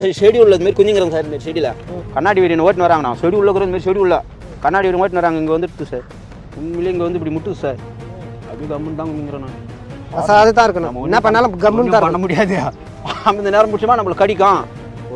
செடி உள்ளது மாதிரி குஞ்சுங்கிறாங்க சார். இந்த செடியில் கண்ணாடி வீடியன் ஓட்டுன்னு வராங்க. நான் செடி உள்ள மாதிரி செடி உள்ள கண்ணாடி வீடியன் ஓட்டுன்னு வராங்க. இங்கே வந்துட்டு சார் உண்மையிலே இங்கே வந்து இப்படி முட்டுது சார். அப்படி கம்முன்னு தான் குஞ்சுங்கிறேன் நான். அதுதான் இருக்கணும். என்ன பண்ணாலும் கம்முன்னு தான் பண்ண முடியாது. அந்த நேரம் முடிச்சுமா நம்மளுக்கு கடிக்கும்.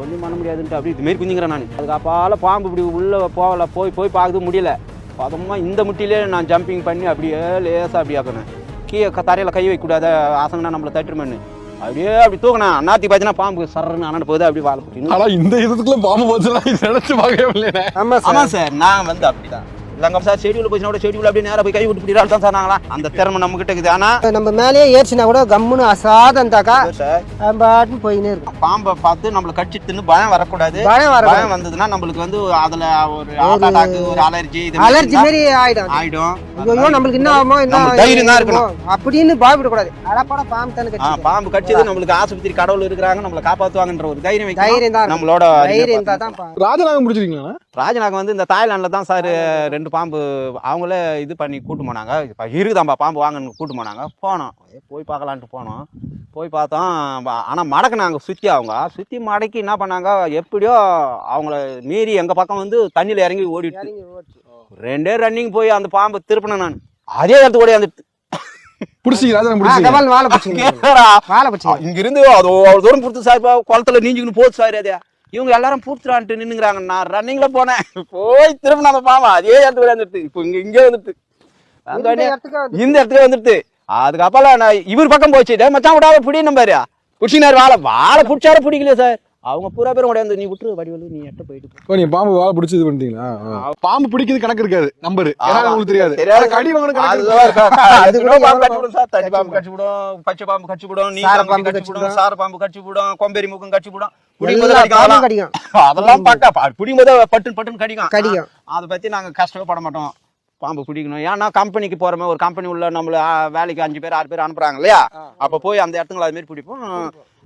ஒன்றும் பண்ண முடியாதுன்ட்டு அப்படி இதுமாரி குஞ்சுங்கிறேன் நான். அதுக்கு அப்பால பாம்பு இப்படி உள்ளே போகல போய் பார்க்குறது முடியல. பதமாக இந்த முட்டிலே நான் ஜம்பிங் பண்ணி அப்படியே லேசாக அப்படி ஆக்கணும். கீழே தரையில் கை வைக்கக்கூடாத ஆசங்கன்னா நம்மளை தட்டுருமேன்னு அப்படியே அப்படி தூக்கணும். அண்ணாத்தி பார்த்தீங்கன்னா பாம்பு சரன்னு அண்ணன் போகுது அப்படி வாழ போட்டு. ஆனால் இந்த இதுக்குள்ள பாம்பு போச்சுலாம் நினைச்சு பார்க்கவே இல்லையா? ஆமாம் சார். நான் வந்து அப்படிதான் இல்லைங்க சார். செடியூல் போச்சுன்னா செடியூல் அப்படியே நேராக போய் கை விட்டு பிடிக்கிறாள் தான் சார். நாங்களா அந்த திறமை நம்ம கிட்ட இருக்குது. ஆனால் நம்ம மேலேயே ஏறிச்சுனா கூட கம்முன்னு அசாதந்தாக்கா பாட்டுன்னு போயினே இருக்கும். பாம்பை பார்த்து நம்மளை கடிச்சிட்டுன்னு பயம் வரக்கூடாது. பயம் வந்ததுன்னா நம்மளுக்கு வந்து அதில் ஒரு அட்டாக் ஒரு அலர்ஜி மாரி ஆயிடும். ஐயோ நம்மளுக்கு என்ன ஆகுமோ என்ன தைரியம் தான் இருக்கணும் அப்படின்னு பயப்படக்கூடாது. அடப்பட பாம்பு தானே பாம்பு கடிச்சது நம்மளுக்கு ஆஸ்பத்திரி கடவுள் இருக்கிறாங்க நம்மளை காப்பாற்றுவாங்கன்ற ஒரு தைரியம் தான் நம்மளோட தைரியம் தான். ராஜநாகம் முடிச்சிருக்கீங்களா? ராஜநாகம் வந்து இந்த தாய்லாண்டில் தான் சார் 2 பாம்பு அவங்களே இது பண்ணி கூட்டு போனாங்க. இப்போ இருக்குதாம்பா பாம்பு வாங்கன்னு கூட்டு போனாங்க. போனோம் போய் பார்க்கலான்ட்டு போனோம். போய் பார்த்தோம். ஆனால் மடக்குனாங்க சுற்றி மடக்கி என்ன பண்ணாங்க எப்படியோ அவங்கள மீறி எங்கள் பக்கம் வந்து தண்ணியில் இறங்கி ஓடிட்டு 2 ரன்னிங் போய் அந்த பாம்பு திருப்பினேன் நான். அதே இடத்து ஓடி வந்துட்டு இங்க இருந்து அது அவ்வளவு தூரம் புடுத்து சார். குளத்துல நீஞ்சுக்கணும் போச்சு சார். அதே இவங்க எல்லாரும் பூத்துறான்ட்டு நின்னுங்கிறாங்க. நான் ரன்னிங்ல போனேன். போய் திரும்ப அந்த பாம்பா அதே இடத்துக்கு வந்துட்டு இப்போ இங்கே வந்துட்டு இந்த இடத்துக்கு வந்துட்டு. அதுக்கப்புறம் நான் இவர் பக்கம் போச்சு. மச்சான் விடாத பிடிணும் பாரு பிடிச்சினாரு. வாழை பிடிச்சாரு பிடிக்கலையே சார். அவங்க பூரா பேரும் உடையாது. நீ விட்டுரு வடிவலு நீ எட்ட போயிட்டு நீ பாம்பு வாழை பிடிச்சி இது பண்ணிட்டீங்களா? பாம்பு பிடிக்கிறது கணக்கு இருக்காது நம்பரு. உங்களுக்கு தெரியாது. கடி வாங்கணும் தனி பாம்பு கட்சி விடும், பச்சை பாம்பு கட்சி விடும், நீ கட்சி விடும், சார பாம்பு கட்சி விடும், கொம்பேரி மூக்கம் கட்சி விடும். அதெல்லாம் பாக்கா பிடிக்கும் போது பட்டு பட்டுன்னு கடிக்கும். அதை பத்தி நாங்க கஷ்டமே பட மாட்டோம். பாம்பு பிடிக்கணும். ஏன்னா கம்பெனிக்கு போறோமே ஒரு கம்பெனி உள்ள நம்மள வேலைக்கு 5 பேர் 6 பேர் அனுப்புறாங்க இல்லையா? அப்ப போய் அந்த இடத்துங்களை அது மாதிரி பிடிப்போம்.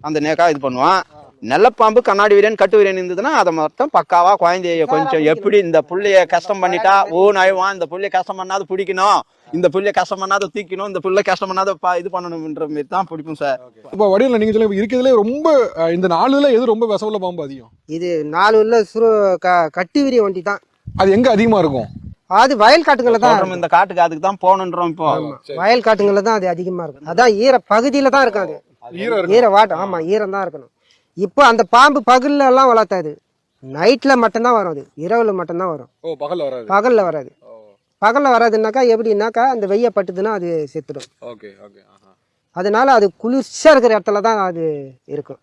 அந்த நேக்கா இது பண்ணுவான். நல்ல பாம்பு கண்ணாடி வீரன் கட்டு வீரன் இருந்ததுன்னா அதை மொத்தம் பக்காவா குழந்தைய கொஞ்சம் எப்படி இந்த புள்ளைய கஷ்டம் பண்ணிட்டா நழுவான். இந்த புள்ளைய கஷ்டம் பண்ணாத பிடிக்கணும், இந்த புள்ளைய கஷ்டம் பண்ணாத தூக்கணும், இந்த புள்ள கஷ்டம் பண்ணாத இது பண்ணணும்ன்ற மாதிரி தான் பிடிக்கும் சார். இப்போ வடிவில் நீங்க சொல்ல இருக்கிறதுல ரொம்ப இந்த 4ல எது ரொம்ப விஷமுள்ள பாம்பு அதிகம்? இது 4 கட்டு வீரிய வண்டி தான். அது எங்க அதிகமா இருக்கும்? அது வயல் காட்டுங்கள்ல தான். இந்த காட்டுக்கு அதுக்கு தான் போகணுன்றோம். இப்போ வயல் காட்டுங்கள்ல தான் அது அதிகமா இருக்கும். அதான் ஈர பகுதியில தான் இருக்கும். அது ஈர வாட்டம். ஆமா ஈரம் தான் இருக்கணும். இப்போ அந்த பாம்பு பகல்ல எல்லாம் வளர்த்தாது. நைட்ல மட்டும்தான் வரும். அது இரவுல மட்டும்தான் வரும். பகல்ல வராது. பகல்ல வராதுன்னாக்கா எப்படின்னாக்கா அந்த வெய்ய பட்டுதுன்னா அது செத்துடும். அதனால அது குளிர்ச்சியா இருக்கிற இடத்துல தான் அது இருக்கும்.